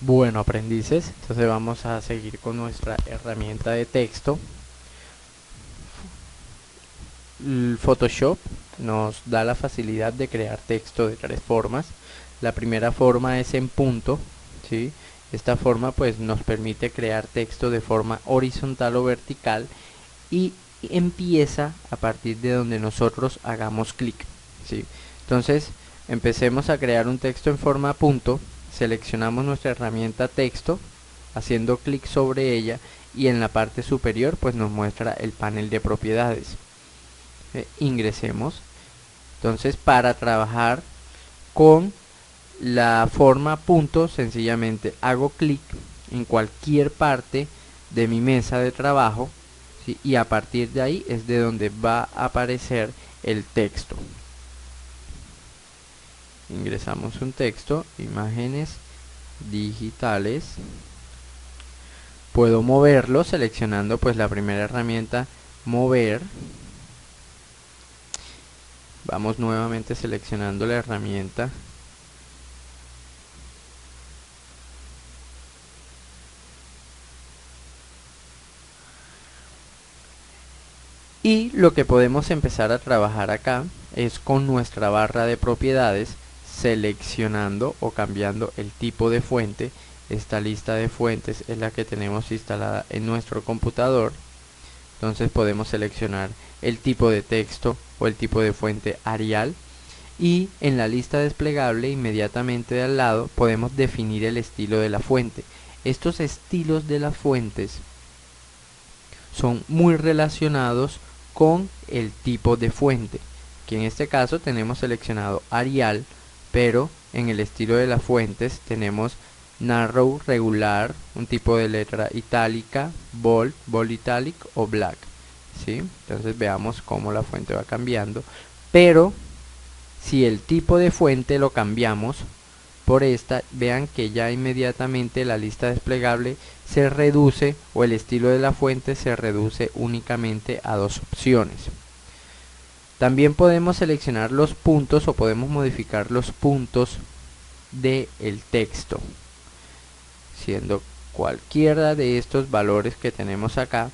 Bueno, aprendices, entonces vamos a seguir con nuestra herramienta de texto. El Photoshop nos da la facilidad de crear texto de tres formas. La primera forma es en punto, ¿sí? Esta forma pues nos permite crear texto de forma horizontal o vertical y empieza a partir de donde nosotros hagamos clic, ¿sí? Entonces empecemos a crear un texto en forma punto, seleccionamos nuestra herramienta texto haciendo clic sobre ella y en la parte superior pues nos muestra el panel de propiedades. Ingresemos. Entonces para trabajar con la forma punto sencillamente hago clic en cualquier parte de mi mesa de trabajo, ¿sí? Y a partir de ahí es de donde va a aparecer el texto. Ingresamos un texto, imágenes digitales. Puedo moverlo seleccionando pues la primera herramienta, mover. Vamos nuevamente seleccionando la herramienta y lo que podemos empezar a trabajar acá es con nuestra barra de propiedades, seleccionando o cambiando el tipo de fuente. Esta lista de fuentes es la que tenemos instalada en nuestro computador. Entonces podemos seleccionar el tipo de texto o el tipo de fuente Arial, y en la lista desplegable inmediatamente de al lado podemos definir el estilo de la fuente. Estos estilos de las fuentes son muy relacionados con el tipo de fuente, que en este caso tenemos seleccionado Arial, pero en el estilo de las fuentes tenemos narrow, regular, un tipo de letra itálica, bold, bold italic o black, ¿sí? Entonces veamos cómo la fuente va cambiando, pero si el tipo de fuente lo cambiamos por esta, vean que ya inmediatamente la lista desplegable se reduce, o el estilo de la fuente se reduce únicamente a dos opciones. También podemos seleccionar los puntos o podemos modificar los puntos del texto, siendo cualquiera de estos valores que tenemos acá,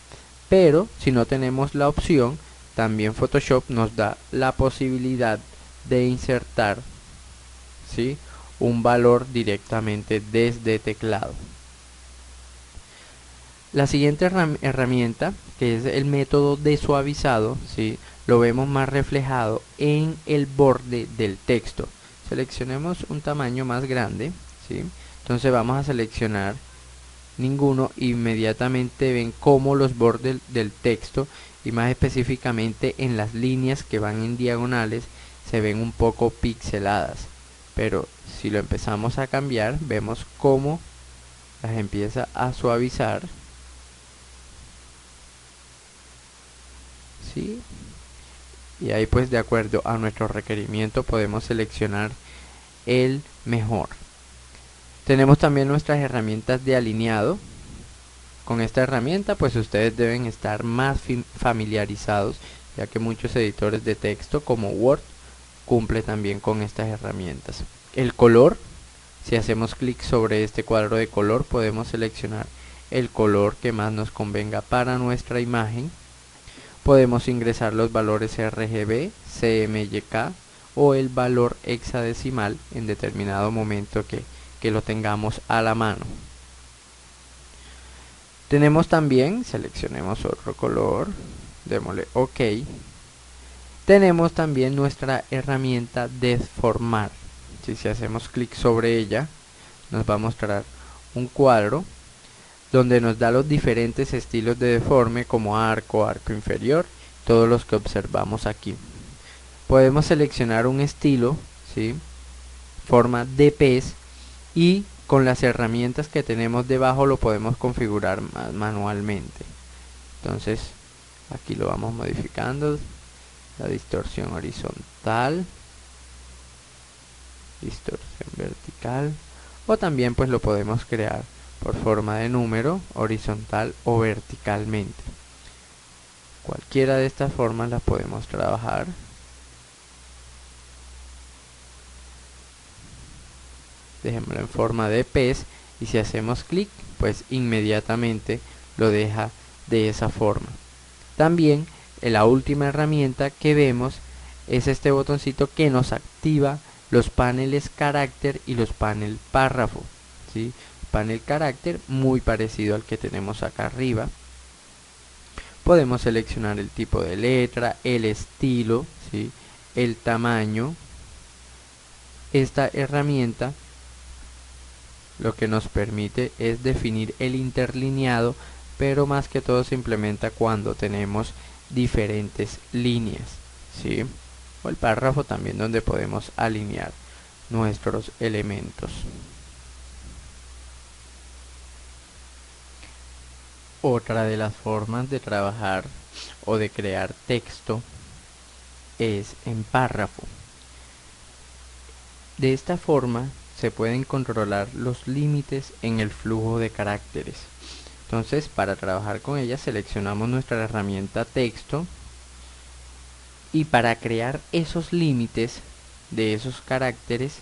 pero si no tenemos la opción, también Photoshop nos da la posibilidad de insertar, ¿sí?, un valor directamente desde teclado. La siguiente herramienta, que es el método de suavizado, ¿sí?, lo vemos más reflejado en el borde del texto. Seleccionemos un tamaño más grande, ¿sí? Entonces vamos a seleccionar ninguno. Inmediatamente ven cómo los bordes del texto, y más específicamente en las líneas que van en diagonales, se ven un poco pixeladas. Pero si lo empezamos a cambiar, vemos cómo las empieza a suavizar, ¿sí? Y ahí pues de acuerdo a nuestro requerimiento podemos seleccionar el mejor. Tenemos también nuestras herramientas de alineado. Con esta herramienta pues ustedes deben estar más familiarizados, ya que muchos editores de texto como Word cumple también con estas herramientas. El color, si hacemos clic sobre este cuadro de color podemos seleccionar el color que más nos convenga para nuestra imagen. Podemos ingresar los valores RGB, CMYK o el valor hexadecimal en determinado momento que lo tengamos a la mano. Tenemos también, seleccionemos otro color, démosle OK. Tenemos también nuestra herramienta deformar. Si hacemos clic sobre ella, nos va a mostrar un cuadro donde nos da los diferentes estilos de deforme como arco, arco inferior, todos los que observamos aquí. Podemos seleccionar un estilo, ¿sí?, forma de pez, y con las herramientas que tenemos debajo lo podemos configurar manualmente. Entonces aquí lo vamos modificando, la distorsión horizontal, distorsión vertical, o también pues lo podemos crear por forma de número, horizontal o verticalmente. Cualquiera de estas formas las podemos trabajar. Dejémoslo en forma de pez y si hacemos clic pues inmediatamente lo deja de esa forma. También la última herramienta que vemos es este botoncito que nos activa los paneles carácter y los panel párrafo, ¿sí? Panel carácter muy parecido al que tenemos acá arriba. Podemos seleccionar el tipo de letra, el estilo, ¿sí? El tamaño. Esta herramienta lo que nos permite es definir el interlineado, pero más que todo se implementa cuando tenemos diferentes líneas, ¿sí? O el párrafo también, donde podemos alinear nuestros elementos. Otra de las formas de trabajar o de crear texto es en párrafo. De esta forma se pueden controlar los límites en el flujo de caracteres. Entonces, para trabajar con ella seleccionamos nuestra herramienta texto y para crear esos límites de esos caracteres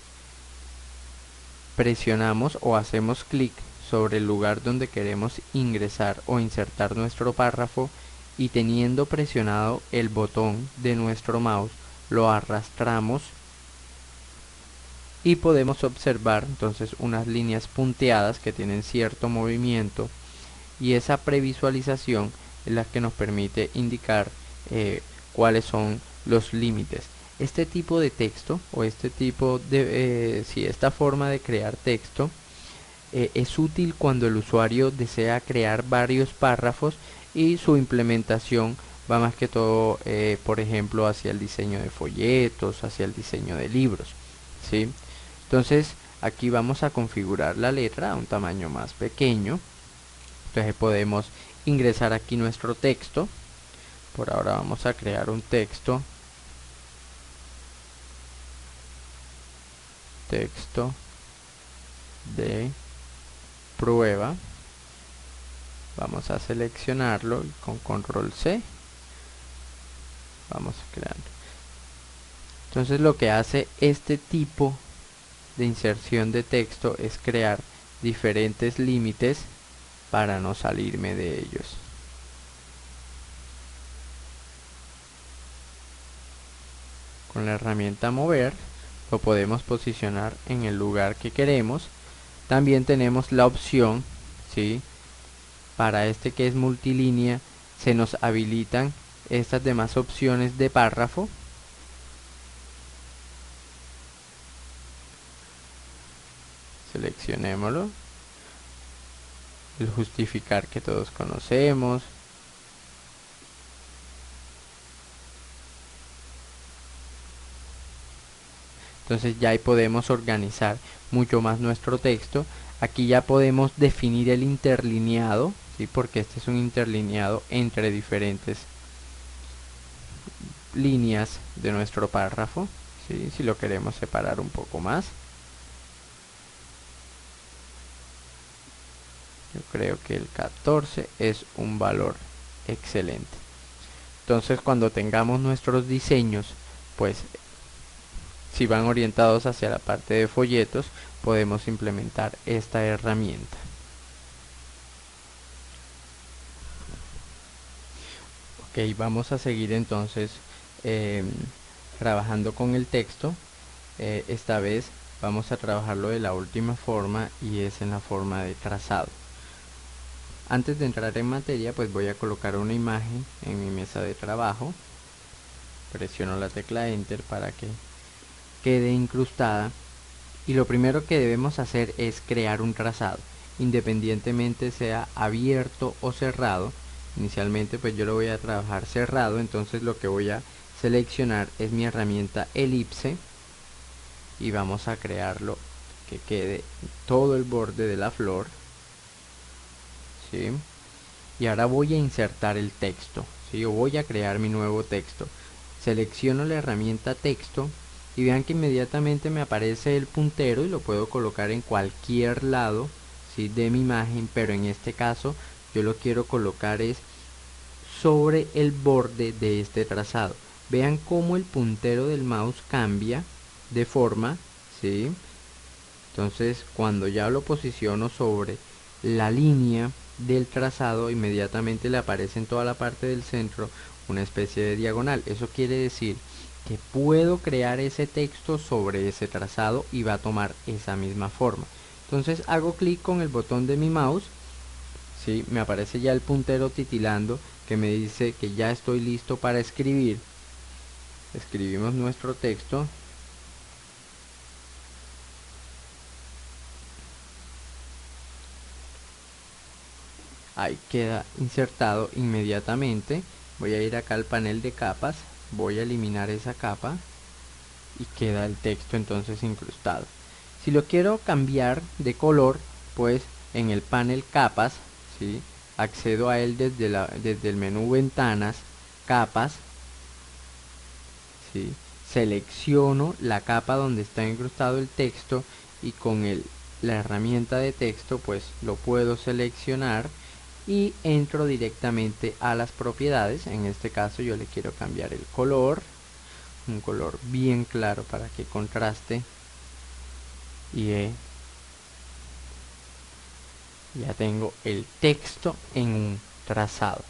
presionamos o hacemos clic sobre el lugar donde queremos ingresar o insertar nuestro párrafo y teniendo presionado el botón de nuestro mouse lo arrastramos y podemos observar entonces unas líneas punteadas que tienen cierto movimiento, y esa previsualización es la que nos permite indicar cuáles son los límites. Este tipo de texto o este tipo de esta forma de crear texto es útil cuando el usuario desea crear varios párrafos y su implementación va más que todo por ejemplo hacia el diseño de folletos, hacia el diseño de libros, ¿sí? Entonces aquí vamos a configurar la letra a un tamaño más pequeño. Entonces podemos ingresar aquí nuestro texto. Por ahora vamos a crear un texto de prueba. Vamos a seleccionarlo y con control C vamos a crear. Entonces lo que hace este tipo de inserción de texto es crear diferentes límites para no salirme de ellos. Con la herramienta mover lo podemos posicionar en el lugar que queremos. También tenemos la opción, ¿sí? Para este que es multilínea se nos habilitan estas demás opciones de párrafo. Seleccionémoslo. El justificar que todos conocemos. Entonces ya ahí podemos organizar mucho más nuestro texto. Aquí ya podemos definir el interlineado, ¿sí? Porque este es un interlineado entre diferentes líneas de nuestro párrafo, ¿sí? Si lo queremos separar un poco más. Yo creo que el 14 es un valor excelente. Entonces cuando tengamos nuestros diseños, pues si van orientados hacia la parte de folletos, podemos implementar esta herramienta. Ok, vamos a seguir entonces trabajando con el texto. Esta vez vamos a trabajarlo de la última forma, y es en la forma de trazado. Antes de entrar en materia, pues voy a colocar una imagen en mi mesa de trabajo. Presiono la tecla Enter para que quede incrustada, y lo primero que debemos hacer es crear un trazado, independientemente sea abierto o cerrado. Inicialmente pues yo lo voy a trabajar cerrado, entonces lo que voy a seleccionar es mi herramienta elipse y vamos a crearlo que quede todo el borde de la flor, ¿sí? Y ahora voy a insertar el texto, ¿sí? O voy a crear mi nuevo texto. Selecciono la herramienta texto y vean que inmediatamente me aparece el puntero y lo puedo colocar en cualquier lado, ¿sí? De mi imagen, pero en este caso yo lo quiero colocar es sobre el borde de este trazado. Vean cómo el puntero del mouse cambia de forma, ¿sí? Entonces cuando ya lo posiciono sobre la línea del trazado, inmediatamente le aparece en toda la parte del centro una especie de diagonal. Eso quiere decir que puedo crear ese texto sobre ese trazado y va a tomar esa misma forma. Entonces hago clic con el botón de mi mouse, ¿sí? Me aparece ya el puntero titilando que me dice que ya estoy listo para escribir. Escribimos nuestro texto. Ahí queda insertado inmediatamente. Voy a ir acá al panel de capas, voy a eliminar esa capa y queda el texto entonces incrustado. Si lo quiero cambiar de color, pues en el panel capas, ¿sí? Accedo a él desde el menú ventanas, capas, ¿sí? Selecciono la capa donde está incrustado el texto y con la herramienta de texto pues lo puedo seleccionar y entro directamente a las propiedades. En este caso yo le quiero cambiar el color, un color bien claro para que contraste, y ya tengo el texto en un trazado.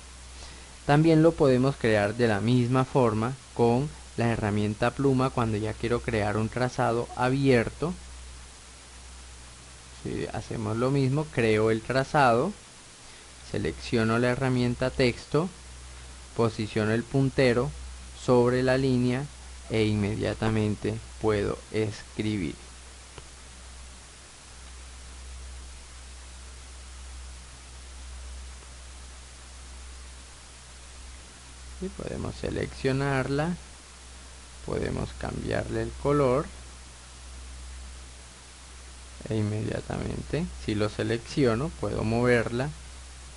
También lo podemos crear de la misma forma con la herramienta pluma cuando ya quiero crear un trazado abierto. Si hacemos lo mismo, creo el trazado, selecciono la herramienta texto, posiciono el puntero sobre la línea e inmediatamente puedo escribir. Y podemos seleccionarla, podemos cambiarle el color e inmediatamente, si lo selecciono, puedo moverla,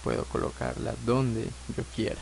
puedo colocarla donde yo quiera.